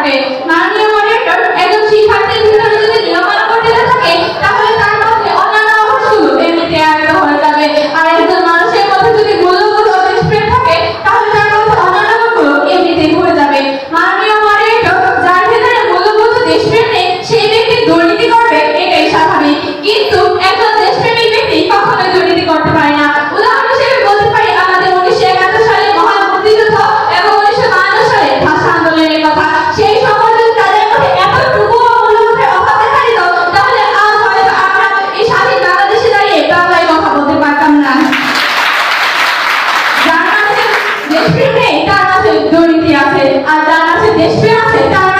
থাকে। মাননীয় মডারেটর, একজন শিক্ষার্থীর ভিতরে যদি নিয়মানুবর্তিতা থাকে তাহলে তার মধ্যে অন্যান্য অভ্যাসগুলো এমনিতে আয়ত্ত হয়ে যাবে। আর একজন মানুষের মধ্যে যদি মূল্যবোধ ও দেশপ্রেম থাকে তাহলে তার মধ্যে অন্যান্য গুলো এমনিতেই হয়ে যাবে। মাননীয় মডারেটর, যার ভিতরে মূল্যবোধ ও দেশপ্রেম নেই সেই ব্যক্তি দুর্নীতি করবে, এটাই স্বাভাবিক। কিন্তু একজন দেশপ্রেমিক ব্যক্তি কখনোই দুর্নীতি করতে পারে না। উদাহরণ হিসেবে বলতে পারি আমাদের 1971 সালে মহান মুক্তিযুদ্ধ এবং 1952 সালে ভাষা আন্দোলনের কথা। সেই সময় যদি তাদের মধ্যে এতটুকু মূল্যবোধের অভাব দেখা দিত তাহলে আজ হয়তো আমরা এই স্বাধীন বাংলাদেশে দাঁড়িয়ে বাংলায় কথা বলতে পারতাম না। যার মাঝে দেশপ্রেম নেই তার মাঝে দুর্নীতি আছে, আর যার মাঝে দেশপ্রেম আছে তার